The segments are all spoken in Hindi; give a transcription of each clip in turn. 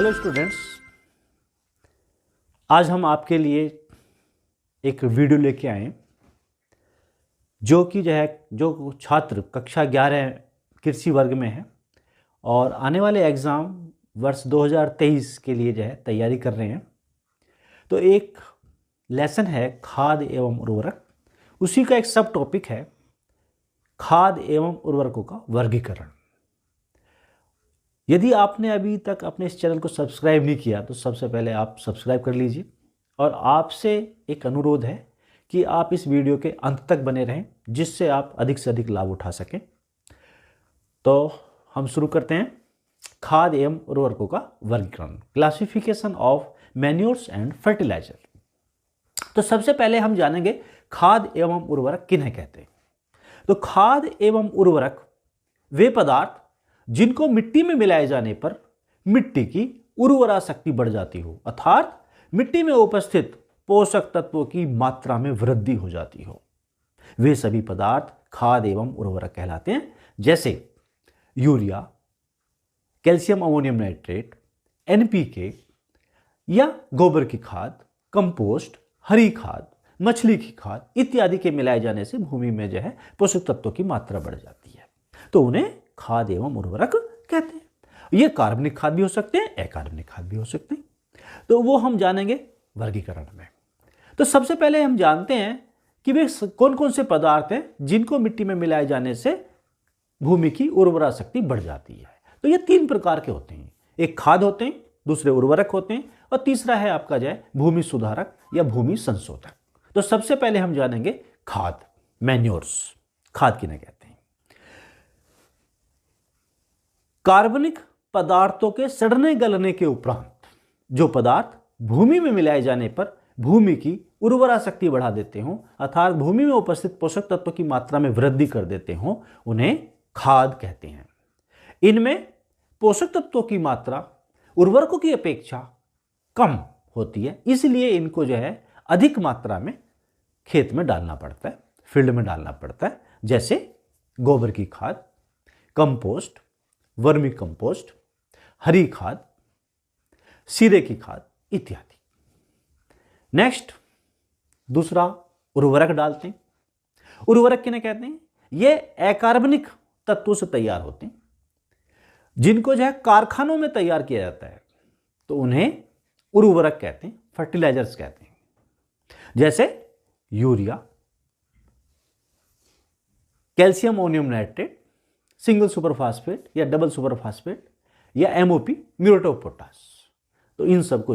हेलो स्टूडेंट्स, आज हम आपके लिए एक वीडियो लेके आए जो कि जो छात्र कक्षा 11 कृषि वर्ग में है और आने वाले एग्ज़ाम वर्ष 2023 के लिए तैयारी कर रहे हैं। तो एक लेसन है खाद एवं उर्वरक, उसी का एक सब टॉपिक है खाद एवं उर्वरकों का वर्गीकरण। यदि आपने अभी तक अपने इस चैनल को सब्सक्राइब नहीं किया तो सबसे पहले आप सब्सक्राइब कर लीजिए और आपसे एक अनुरोध है कि आप इस वीडियो के अंत तक बने रहें जिससे आप अधिक से अधिक लाभ उठा सकें। तो हम शुरू करते हैं खाद एवं उर्वरकों का वर्गीकरण, classification of manures and fertiliser. तो सबसे पहले हम जानेंगे खाद एवं उर्वरक किन्हें कहते हैं। तो खाद एवं उर्वरक वे पदार्थ जिनको मिट्टी में मिलाए जाने पर मिट्टी की उर्वरा शक्ति बढ़ जाती हो, अर्थात मिट्टी में उपस्थित पोषक तत्वों की मात्रा में वृद्धि हो जाती हो, वे सभी पदार्थ खाद एवं उर्वरक कहलाते हैं। जैसे urea, calcium ammonium nitrate, NPK या गोबर की खाद, कंपोस्ट, हरी खाद, मछली की खाद इत्यादि के मिलाए जाने से भूमि में पोषक तत्वों की मात्रा बढ़ जाती है, तो उन्हें खाद एवं उर्वरक कहते हैं। ये कार्बनिक खाद भी हो सकते हैं, अकार्बनिक खाद भी हो सकते हैं, तो वो हम जानेंगे वर्गीकरण में। तो सबसे पहले हम जानते हैं कि वे कौन कौन से पदार्थ हैं जिनको मिट्टी में मिलाए जाने से भूमि की उर्वरा शक्ति बढ़ जाती है। तो ये 3 प्रकार के होते हैं, एक खाद होते हैं, दूसरे उर्वरक होते हैं और तीसरा है आपका भूमि सुधारक या भूमि संशोधक। तो सबसे पहले हम जानेंगे खाद, मैन्योर्स। खाद किन्हें कहते हैं? कार्बनिक पदार्थों के सड़ने गलने के उपरांत जो पदार्थ भूमि में मिलाए जाने पर भूमि की उर्वरा शक्ति बढ़ा देते हों, अर्थात भूमि में उपस्थित पोषक तत्वों की मात्रा में वृद्धि कर देते हों, उन्हें खाद कहते हैं। इनमें पोषक तत्वों की मात्रा उर्वरकों की अपेक्षा कम होती है, इसलिए इनको अधिक मात्रा में खेत में डालना पड़ता है, फील्ड में डालना पड़ता है। जैसे गोबर की खाद, कंपोस्ट, वर्मी कंपोस्ट, हरी खाद, सीरे की खाद इत्यादि। नेक्स्ट, दूसरा उर्वरक डालते हैं। उर्वरक किन्हें कहते हैं? ये अकार्बनिक तत्वों से तैयार होते हैं जिनको कारखानों में तैयार किया जाता है, तो उन्हें उर्वरक कहते हैं, फर्टिलाइजर्स कहते हैं। जैसे urea, calcium ammonium nitrate, single superphosphate या डबल सुपरफास्फेट या एमओपी, म्यूरेट ऑफ पोटाश, तो इन सबको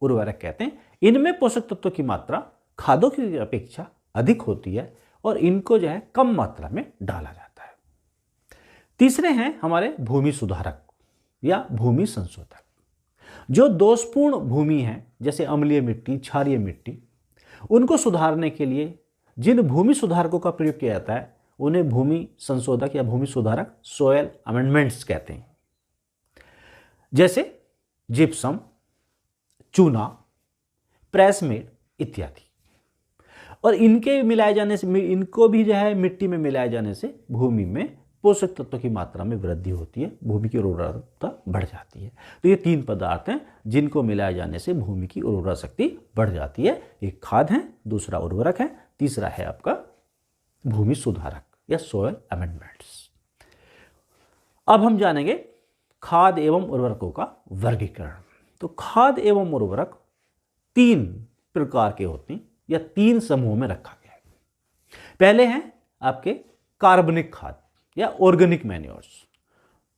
उर्वरक कहते हैं। इनमें पोषक तत्वों की मात्रा खादों की अपेक्षा अधिक होती है और इनको कम मात्रा में डाला जाता है। तीसरे हैं हमारे भूमि सुधारक या भूमि संशोधक। जो दोषपूर्ण भूमि है, जैसे अम्लीय मिट्टी, क्षारीय मिट्टी, उनको सुधारने के लिए जिन भूमि सुधारकों का प्रयोग किया जाता है उन्हें भूमि संशोधक या भूमि सुधारक, सोयल अमेंडमेंट्स कहते हैं। जैसे जिप्सम, चूना, प्रेसमेड इत्यादि। और इनके मिलाए जाने से, इनको भी मिट्टी में मिलाए जाने से भूमि में पोषक तत्वों की मात्रा में वृद्धि होती है, भूमि की उर्वरता बढ़ जाती है। तो ये 3 पदार्थ हैं जिनको मिलाए जाने से भूमि की उर्वरा शक्ति बढ़ जाती है। एक खाद है, दूसरा उर्वरक है, तीसरा है आपका भूमि सुधारक या सोयल अमेंडमेंट्स। अब हम जानेंगे खाद एवं उर्वरकों का वर्गीकरण। तो खाद एवं उर्वरक 3 प्रकार के होते हैं या 3 समूहों में रखा गया है। पहले हैं आपके कार्बनिक खाद या ऑर्गेनिक मैन्योर्स,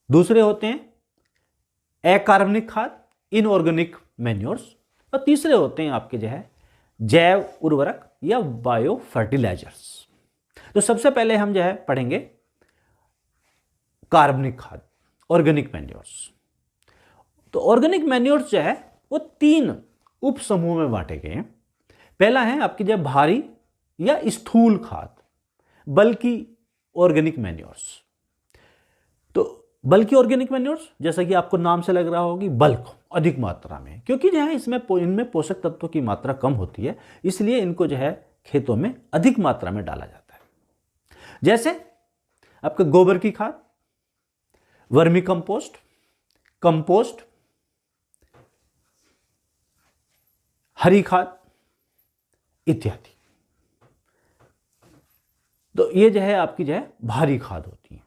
दूसरे होते हैं अकार्बनिक खाद, इनऑर्गेनिक मैन्योर्स, और तीसरे होते हैं आपके जैव उर्वरक या बायो फर्टिलाइजर्स। तो सबसे पहले हम पढ़ेंगे कार्बनिक खाद, ऑर्गेनिक मैन्योर्स। तो ऑर्गेनिक मैन्योर्स वो 3 उप समूह में बांटे गए हैं। पहला है आपकी भारी या स्थूल खाद, बल्कि ऑर्गेनिक मैन्योर्स। तो बल्कि ऑर्गेनिक मैन्योर्स, जैसा कि आपको नाम से लग रहा होगी, बल्क, अधिक मात्रा में, क्योंकि इनमें पोषक तत्वों की मात्रा कम होती है, इसलिए इनको खेतों में अधिक मात्रा में डाला जाता है। जैसे आपका गोबर की खाद, वर्मी कंपोस्ट, कंपोस्ट, हरी खाद इत्यादि। तो ये जो है आपकी जो है भारी खाद होती है।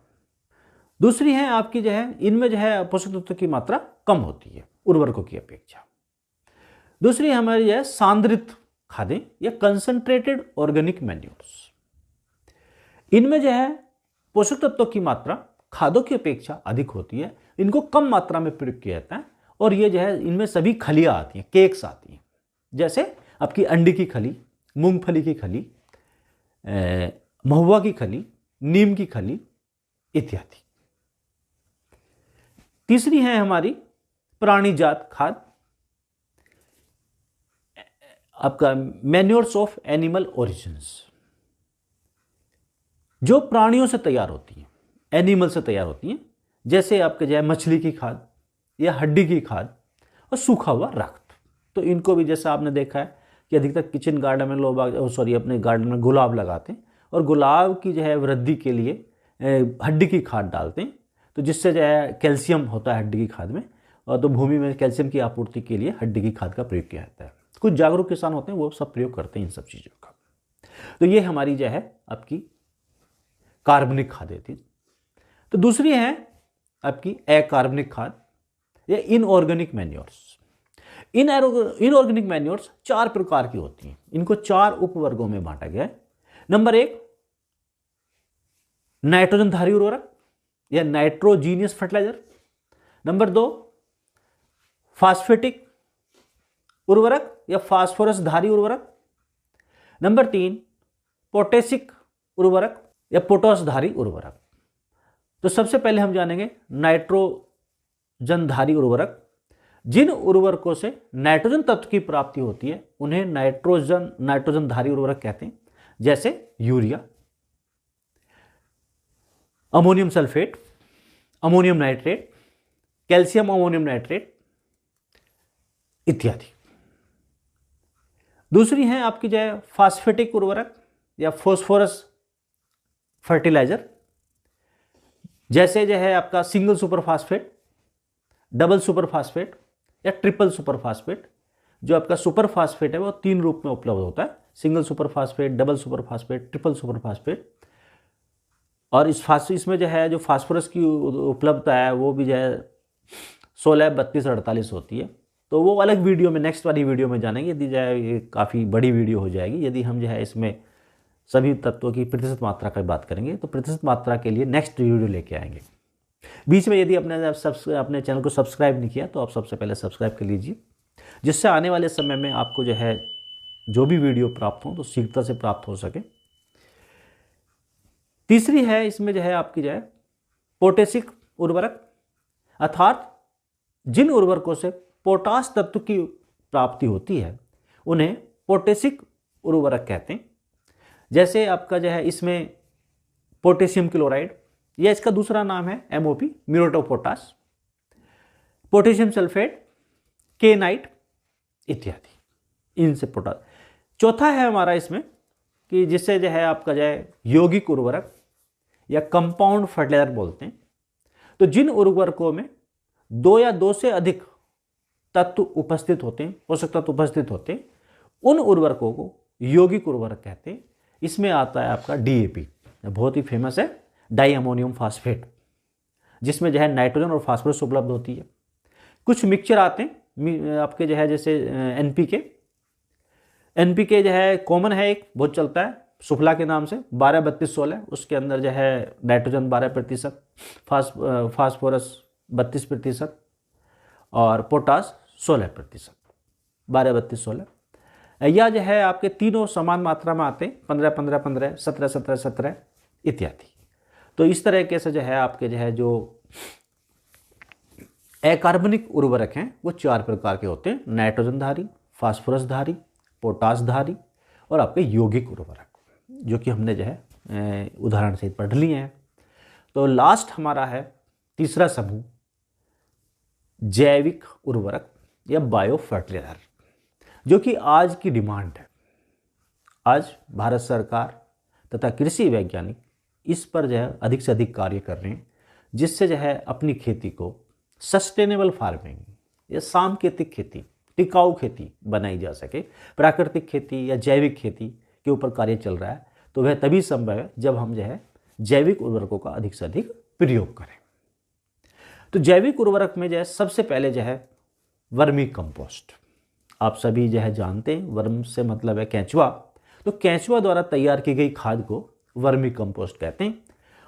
दूसरी है आपकी जो है, इनमें जो है पोषक तत्वों की मात्रा कम होती है उर्वरकों की अपेक्षा। दूसरी हमारी जो है सांद्रित खादें या कंसंट्रेटेड ऑर्गेनिक मैन्योर्स। इनमें जो है पोषक तत्वों की मात्रा खादों की अपेक्षा अधिक होती है, इनको कम मात्रा में प्रयोग किया जाता है, और ये जो है इनमें सभी खलियां आती हैं, केक्स आती हैं, जैसे आपकी अंडे की खली, मूंगफली की खली, महुआ की खली, नीम की खली इत्यादि। तीसरी है हमारी प्राणीजात खाद, आपका मैन्योर्स ऑफ एनिमल ओरिजिन्स, जो प्राणियों से तैयार होती हैं, एनिमल से तैयार होती हैं, जैसे आपके जो है मछली की खाद या हड्डी की खाद और सूखा हुआ रक्त। तो इनको भी जैसा आपने देखा है कि अधिकतर किचन गार्डन में लोग अपने गार्डन में गुलाब लगाते हैं, और गुलाब की जो है वृद्धि के लिए हड्डी की खाद डालते हैं, तो जिससे जो है कैल्शियम होता है हड्डी की खाद में, और तो भूमि में कैल्शियम की आपूर्ति के लिए हड्डी की खाद का प्रयोग किया जाता है। कुछ जागरूक किसान होते हैं वो सब प्रयोग करते हैं इन सब चीज़ों का। तो ये हमारी जो है आपकी कार्बनिक खादें थी। तो दूसरी है आपकी अकार्बनिक खाद या इनऑर्गेनिक मैन्योर्स। इनऑर्गेनिक मैन्योर्स 4 प्रकार की होती हैं, इनको 4 उपवर्गों में बांटा गया है। नंबर 1 नाइट्रोजनधारी उर्वरक या नाइट्रोजीनियस फर्टिलाइजर। नंबर 2 फास्फेटिक उर्वरक या फास्फोरस धारी उर्वरक। नंबर 3 पोटेशिक उर्वरक या पोटाश धारी उर्वरक। तो सबसे पहले हम जानेंगे नाइट्रोजन धारी उर्वरक। जिन उर्वरकों से नाइट्रोजन तत्व की प्राप्ति होती है उन्हें नाइट्रोजन धारी उर्वरक कहते हैं, जैसे urea, ammonium sulphate, ammonium nitrate, calcium ammonium nitrate इत्यादि। दूसरी है आपकी जो है फास्फेटिक उर्वरक या फास्फोरस फर्टिलाइजर, जैसे जो है आपका single super phosphate, double super phosphate या ट्रिपल सुपर फास्फेट। जो आपका सुपर फास्फेट है वो 3 रूप में उपलब्ध होता है, single super phosphate, double super phosphate, triple super phosphate. और इसमें जो है जो फास्फोरस की उपलब्धता है वो भी जो है 16, 32, 48 होती है। तो वो अलग वीडियो में, नेक्स्ट वाली वीडियो में जानेंगे, यदि जो है ये काफ़ी बड़ी वीडियो हो जाएगी। यदि हम जो है इसमें सभी तत्वों की प्रतिशत मात्रा की बात करेंगे तो प्रतिशत मात्रा के लिए नेक्स्ट वीडियो लेके आएंगे। बीच में यदि अपने चैनल को सब्सक्राइब नहीं किया तो आप सबसे पहले सब्सक्राइब कर लीजिए, जिससे आने वाले समय में आपको जो है जो भी वीडियो प्राप्त हो तो शीघ्रता से प्राप्त हो सके। तीसरी है इसमें जो है आपकी जो है पोटेशिक उर्वरक, अर्थात जिन उर्वरकों से पोटाश तत्व की प्राप्ति होती है उन्हें पोटेशिक उर्वरक कहते हैं। जैसे आपका जो है इसमें पोटेशियम क्लोराइड या इसका दूसरा नाम है MOP, muriate of potash, potassium sulphate, kainite इत्यादि, इनसे पोटाश। चौथा है हमारा इसमें कि जिससे जो है आपका जो है यौगिक उर्वरक या कंपाउंड फर्टिलाइजर बोलते हैं। तो जिन उर्वरकों में 2 या 2 से अधिक तत्व उपस्थित होते हैं, पोषक तत्व उपस्थित होते हैं, उन उर्वरकों को यौगिक उर्वरक कहते हैं। इसमें आता है आपका DAP, बहुत ही फेमस है, डाई अमोनियम फास्फेट, जिसमें जो है नाइट्रोजन और फास्फोरस उपलब्ध होती है। कुछ मिक्सचर आते हैं आपके जो है जैसे NPK जो है कॉमन है, एक बहुत चलता है सुफला के नाम से, 12, 32, 16। उसके अंदर जो है नाइट्रोजन 12%, फास्फोरस 32% और पोटास 16%, 12, 32, 16। या जो है आपके तीनों समान मात्रा में आते हैं, 15, 15, 15, 17, 17, 17 इत्यादि। तो इस तरह से जो है आपके जो है जो अकार्बनिक उर्वरक हैं वो 4 प्रकार के होते हैं, नाइट्रोजन धारी, फास्फोरस धारी, पोटास धारी और आपके यौगिक उर्वरक, जो कि हमने जो है उदाहरण से पढ़ लिए हैं। तो लास्ट हमारा है तीसरा समूह, जैविक उर्वरक या बायो फर्टिलाइजर, जो कि आज की डिमांड है। आज भारत सरकार तथा कृषि वैज्ञानिक इस पर जो है अधिक से अधिक कार्य कर रहे हैं, जिससे जो है अपनी खेती को सस्टेनेबल फार्मिंग या सांकेतिक खेती, टिकाऊ खेती बनाई जा सके, प्राकृतिक खेती या जैविक खेती के ऊपर कार्य चल रहा है, तो वह तभी संभव है जब हम जो है जैविक उर्वरकों का अधिक से अधिक प्रयोग करें। तो जैविक उर्वरक में जो है सबसे पहले जो है वर्मी कंपोस्ट। आप सभी जो है जानते हैं, वर्म से मतलब है केंचुआ, तो केंचुआ द्वारा तैयार की गई खाद को वर्मी कंपोस्ट कहते हैं।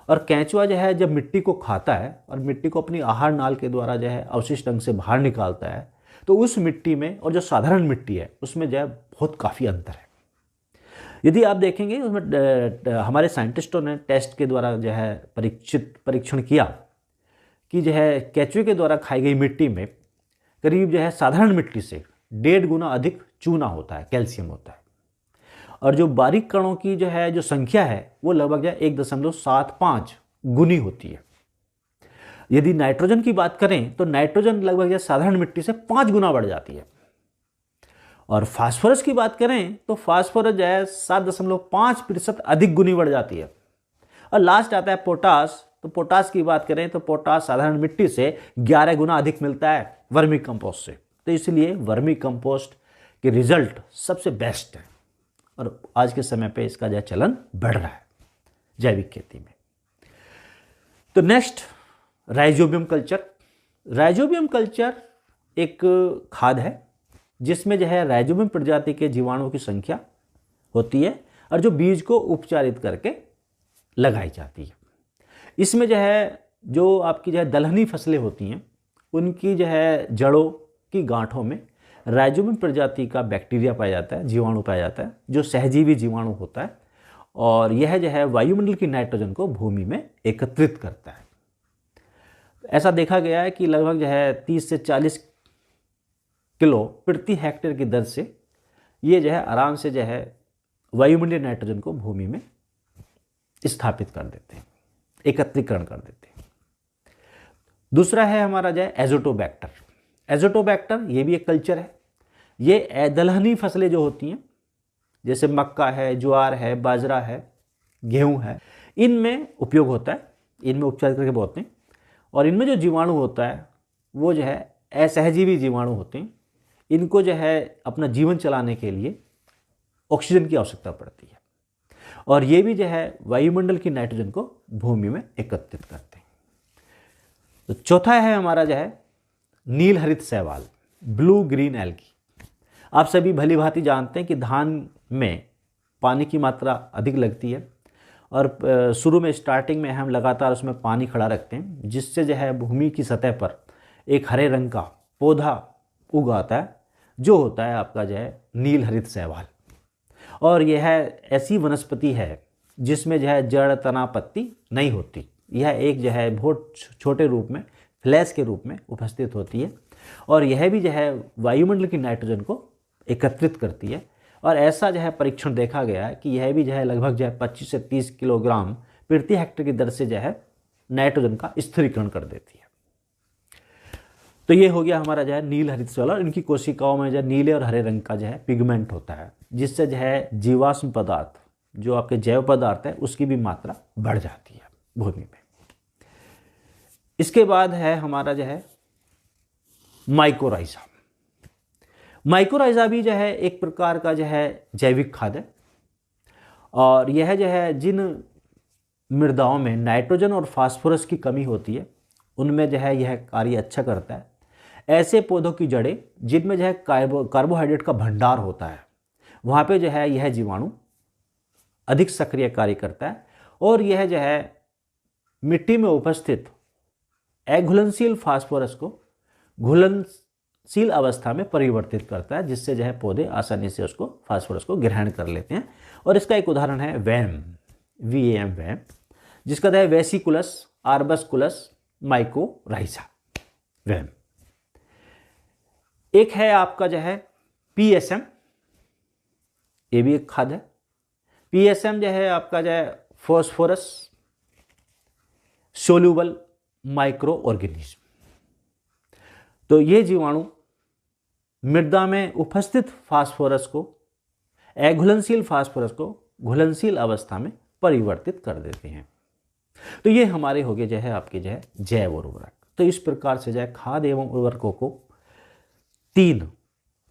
और केंचुआ जो है जब मिट्टी को खाता है और मिट्टी को अपनी आहार नाल के द्वारा जो है अवशिष्ट अंग से बाहर निकालता है, तो उस मिट्टी में और जो साधारण मिट्टी है उसमें जो है बहुत काफ़ी अंतर है। यदि आप देखेंगे उसमें हमारे साइंटिस्टों ने टेस्ट के द्वारा जो है परीक्षण किया कि जो है केंचुए के द्वारा खाई गई मिट्टी में करीब जो है साधारण मिट्टी से 1.5 गुना अधिक चूना होता है, कैल्शियम होता है। और जो बारीक कणों की जो है जो संख्या है वो लगभग 1.75 गुनी होती है। यदि नाइट्रोजन की बात करें तो नाइट्रोजन लगभग साधारण मिट्टी से 5 गुना बढ़ जाती है। और फास्फोरस की बात करें तो फास्फोरस जो है 7.5% अधिक गुनी बढ़ जाती है। और लास्ट आता है पोटास, तो पोटास की बात करें तो पोटास साधारण मिट्टी से 11 गुना अधिक मिलता है वर्मी कंपोस्ट से। तो इसलिए वर्मी कंपोस्ट के रिजल्ट सबसे बेस्ट है और आज के समय पे इसका जो चलन बढ़ रहा है जैविक खेती में। तो next rhizobium culture. Rhizobium culture एक खाद है जिसमें जो है राइजोबियम प्रजाति के जीवाणुओं की संख्या होती है और जो बीज को उपचारित करके लगाई जाती है। इसमें जो है जो आपकी जो है दलहनी फसलें होती हैं उनकी जो है जड़ों की गांठों में राइजोबियम प्रजाति का बैक्टीरिया पाया जाता है, जीवाणु पाया जाता है जो सहजीवी जीवाणु होता है और यह जो है वायुमंडल की नाइट्रोजन को भूमि में एकत्रित करता है। ऐसा देखा गया है कि लगभग जो है 30 से 40 किलो प्रति हेक्टेयर की दर से ये जो है आराम से जो है वायुमंडलीय नाइट्रोजन को भूमि में स्थापित कर देते हैं, एकत्रीकरण कर देते हैं। दूसरा है हमारा जो है एजोटोबैक्टर। एजोटोबैक्टर ये भी एक कल्चर है। ये दलहनी फसलें जो होती हैं जैसे मक्का है, ज्वार है, बाजरा है, गेहूं है, इनमें उपयोग होता है, इनमें उपचार करके बोते हैं। और इनमें जो जीवाणु होता है वो जो है असहजीवी जीवाणु होते हैं। इनको जो है अपना जीवन चलाने के लिए ऑक्सीजन की आवश्यकता पड़ती है और ये भी जो है वायुमंडल की नाइट्रोजन को भूमि में एकत्रित करते हैं। तो चौथा है हमारा जो है नील हरित शैवाल, ब्लू ग्रीन एल्गी। आप सभी भली भांति जानते हैं कि धान में पानी की मात्रा अधिक लगती है और शुरू में स्टार्टिंग में हम लगातार उसमें पानी खड़ा रखते हैं जिससे जो है भूमि की सतह पर एक हरे रंग का पौधा उगाता है जो होता है आपका जो है नील हरित शैवाल। और यह ऐसी वनस्पति है जिसमें जो है जड़, तना, पत्ती नहीं होती। यह एक जो है बहुत छोटे रूप में फ्लैश के रूप में उपस्थित होती है और यह भी जो है वायुमंडल की नाइट्रोजन को एकत्रित करती है। और ऐसा जो है परीक्षण देखा गया है कि यह भी जो है लगभग जो है 25 से 30 किलोग्राम प्रति हेक्टेयर की दर से जो है नाइट्रोजन का स्थिरीकरण कर देती है। तो ये हो गया हमारा जो है नील हरित शैवाल। और इनकी कोशिकाओं में जो है नीले और हरे रंग का जो है पिगमेंट होता है जिससे जो है जीवाश्म पदार्थ जो आपके जैव पदार्थ है उसकी भी मात्रा बढ़ जाती है भूमि में। इसके बाद है हमारा जो है माइकोराइजा। माइकोराइजा भी जो है एक प्रकार का जो है जैविक खाद है और यह जो है जिन मृदाओं में नाइट्रोजन और फास्फोरस की कमी होती है उनमें जो है यह कार्य अच्छा करता है। ऐसे पौधों की जड़ें जिनमें जो है कार्बोहाइड्रेट का भंडार होता है वहाँ पे जो है यह जीवाणु अधिक सक्रिय कार्य करता है और यह जो है मिट्टी में उपस्थित अघुलनशील फास्फोरस को घुलनशील अवस्था में परिवर्तित करता है जिससे जो है पौधे आसानी से उसको फास्फोरस को ग्रहण कर लेते हैं। और इसका एक उदाहरण है वैम, VAM वैम, जिसका है वेसिकुलस आर्बस्कुलस माइकोराइजा वैम। एक है आपका जो है PSM, ये भी एक खाद है। PSM जो है आपका जो है फॉस्फोरस सोल्यूबल माइक्रो ऑर्गेनिज्म। तो ये जीवाणु मृदा में उपस्थित फास्फोरस को, अघुलनशील फास्फोरस को घुलनशील अवस्था में परिवर्तित कर देते हैं। तो ये हमारे हो गए जो है आपके जो है जैव उर्वरक। तो इस प्रकार से जो है खाद एवं उर्वरकों को 3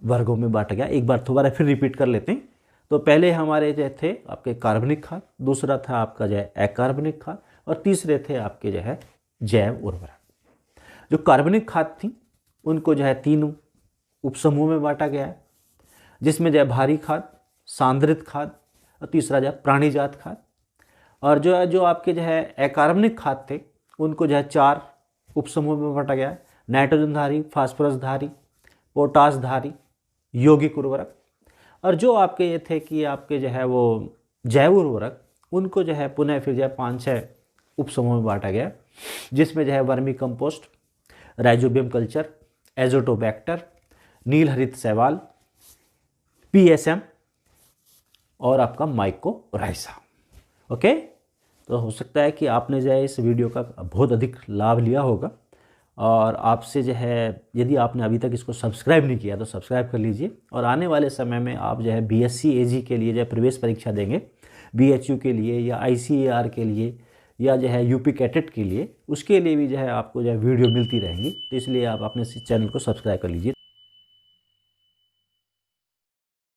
वर्गों में बांटा गया। एक बार दोबारा फिर रिपीट कर लेते हैं। तो पहले हमारे जो थे आपके कार्बनिक खाद, दूसरा था आपका जो है अकार्बनिक खाद, और तीसरे थे आपके जो है जैव उर्वरक। जो कार्बनिक खाद थी उनको जो है 3 उपसमूह में बांटा गया है, जिसमें जो है भारी खाद, सांद्रित खाद और तीसरा जो है प्राणीजात खाद। और जो आपके जो है अकार्बनिक खाद थे उनको जो है 4 उपसमूह में बांटा गया है, नाइट्रोजन धारी, फास्फोरस धारी, पोटास धारी, यौगिक उर्वरक। और जो आपके ये थे कि आपके जो है वो जैव उर्वरक, उनको जो है पुनः फिर जो है 5-6 उपसमूह में बांटा गया, जिसमें जो है vermicompost, rhizobium culture, azotobacter, नील हरित शैवाल, PSM और आपका माइकोराइजा। ओके, तो हो सकता है कि आपने जो है इस वीडियो का बहुत अधिक लाभ लिया होगा। और आपसे जो है यदि आपने अभी तक इसको सब्सक्राइब नहीं किया तो सब्सक्राइब कर लीजिए। और आने वाले समय में आप जो है BSc AG के लिए जो है प्रवेश परीक्षा देंगे, BHU के लिए या ICAR के लिए या जो है UP कैटेट के लिए, उसके लिए भी जो है आपको जो है वीडियो मिलती रहेंगी। तो इसलिए आप अपने चैनल को सब्सक्राइब कर लीजिए।